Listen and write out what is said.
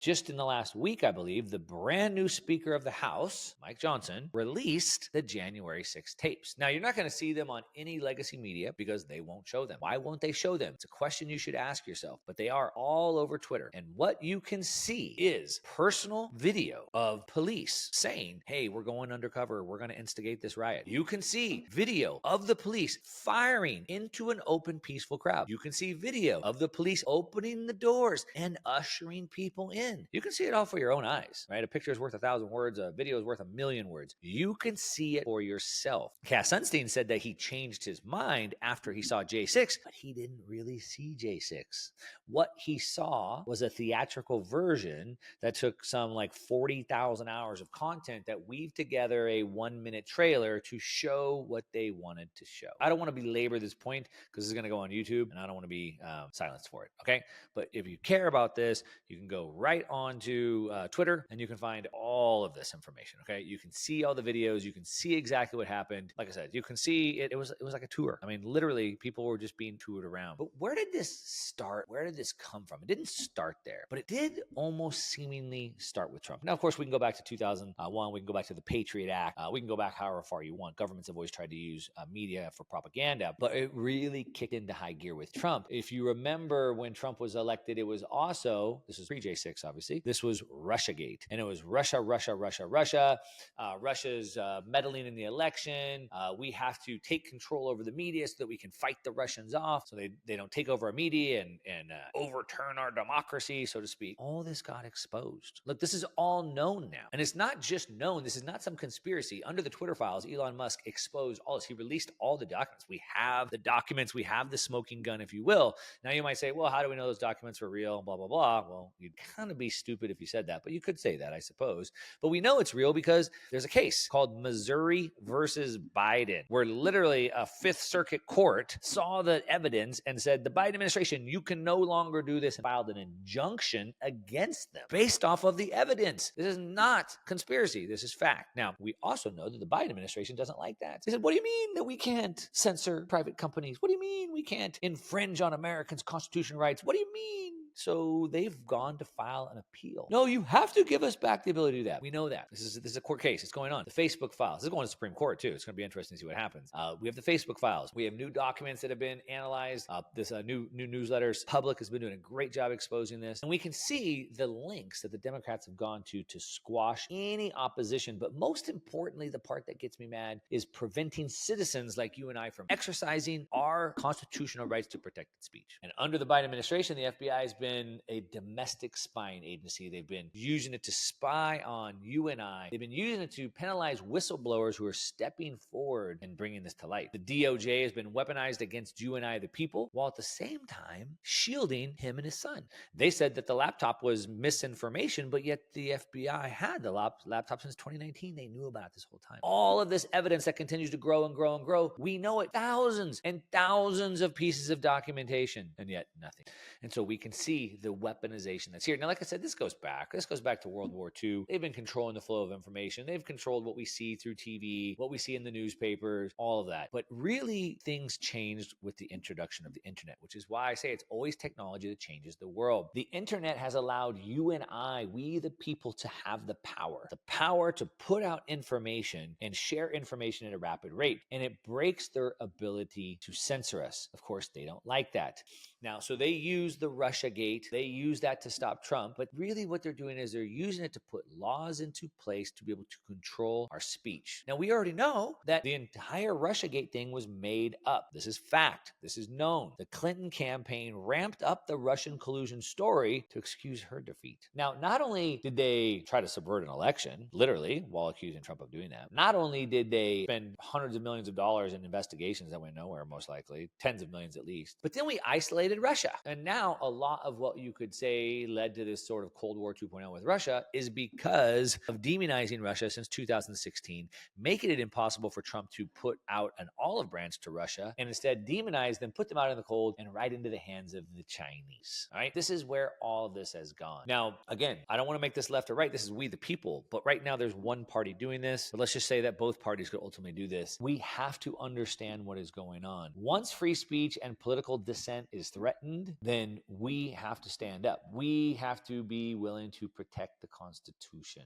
Just in the last week, I believe, the brand new Speaker of the House, Mike Johnson, released the January 6th tapes. Now, you're not going to see them on any legacy media because they won't show them. Why won't they show them? It's a question you should ask yourself, but they are all over Twitter. And what you can see is personal video of police saying, hey, we're going undercover. We're going to instigate this riot. You can see video of the police firing into an open, peaceful crowd. You can see video of the police opening the doors and ushering people in. You can see it all for your own eyes, right? A picture is worth 1,000 words. A video is worth 1,000,000 words. You can see it for yourself. Cass Sunstein said that he changed his mind after he saw J6, but he didn't really see J6. What he saw was a theatrical version that took some like 40,000 hours of content that weaved together a 1-minute trailer to show what they wanted to show. I don't want to belabor this point because it's going to go on YouTube and I don't want to be silenced for it, okay? But if you care about this, you can go right onto Twitter and you can find all of this information, okay? You can see all the videos. You can see exactly what happened. Like I said, you can see it. It was like a tour. I mean, literally, people were just being toured around. But where did this start? Where did this come from? It didn't start there, but it did almost seemingly start with Trump. Now, of course, we can go back to 2001. We can go back to the Patriot Act. We can go back however far you want. Governments have always tried to use media for propaganda, but it really kicked into high gear with Trump. If you remember when Trump was elected, it was also, this is pre-J6, obviously, this was Russiagate. And it was Russia. Russia's meddling in the election. We have to take control over the media so that we can fight the Russians off so they don't take over our media and overturn our democracy, so to speak. All this got exposed. Look, this is all known now. And it's not just known. This is not some conspiracy. Under the Twitter files, Elon Musk exposed all this. He released all the documents. We have the documents. We have the smoking gun, if you will. Now you might say, well, how do we know those documents were real? Blah, blah, blah. Well, you'd kind of be stupid if you said that, but you could say that, I suppose. But we know it's real because there's a case called Missouri versus Biden, where literally a Fifth Circuit court saw the evidence and said, the Biden administration, you can no longer do this, and filed an injunction against them based off of the evidence. This is not conspiracy. This is fact. Now, we also know that the Biden administration doesn't like that. They said, what do you mean that we can't censor private companies? What do you mean we can't infringe on Americans' constitutional rights? What do you mean? So they've gone to file an appeal. No, you have to give us back the ability to do that. We know that. This is a court case. It's going on. The Facebook files. This is going to the Supreme Court, too. It's going to be interesting to see what happens. We have the Facebook files. We have new documents that have been analyzed. This new newsletters. Public has been doing a great job exposing this. And we can see the links that the Democrats have gone to squash any opposition. But most importantly, the part that gets me mad is preventing citizens like you and I from exercising our constitutional rights to protected speech. And under the Biden administration, the FBI has been a domestic spying agency. They've been using it to spy on you and I. They've been using it to penalize whistleblowers who are stepping forward and bringing this to light. The DOJ has been weaponized against you and I, the people, while at the same time shielding him and his son. They said that the laptop was misinformation, but yet the FBI had the laptop since 2019. They knew about it this whole time. All of this evidence that continues to grow and grow and grow, we know it. Thousands and thousands of pieces of documentation, and yet nothing. And so we can see the weaponization that's here. Now, like I said, this goes back to World War II. They've been controlling the flow of information. They've controlled what we see through TV, what we see in the newspapers, all of that. But really, things changed with the introduction of the internet, which is why I say it's always technology that changes the world. The internet has allowed you and I, we the people, to have the power to put out information and share information at a rapid rate. And it breaks their ability to censor us. Of course, they don't like that. Now, so they use the Russiagate. They use that to stop Trump. But really what they're doing is they're using it to put laws into place to be able to control our speech. Now, we already know that the entire Russiagate thing was made up. This is fact. This is known. The Clinton campaign ramped up the Russian collusion story to excuse her defeat. Now, not only did they try to subvert an election, literally, while accusing Trump of doing that, not only did they spend hundreds of millions of dollars in investigations that went nowhere, most likely, tens of millions at least, but then we isolated Russia. And now a lot of what you could say led to this sort of Cold War 2.0 with Russia is because of demonizing Russia since 2016, making it impossible for Trump to put out an olive branch to Russia and instead demonize them, put them out in the cold and right into the hands of the Chinese. All right. This is where all of this has gone. Now, again, I don't want to make this left or right. This is we the people. But right now there's one party doing this. But let's just say that both parties could ultimately do this. We have to understand what is going on. Once free speech and political dissent is threatened, then we have to stand up. We have to be willing to protect the Constitution.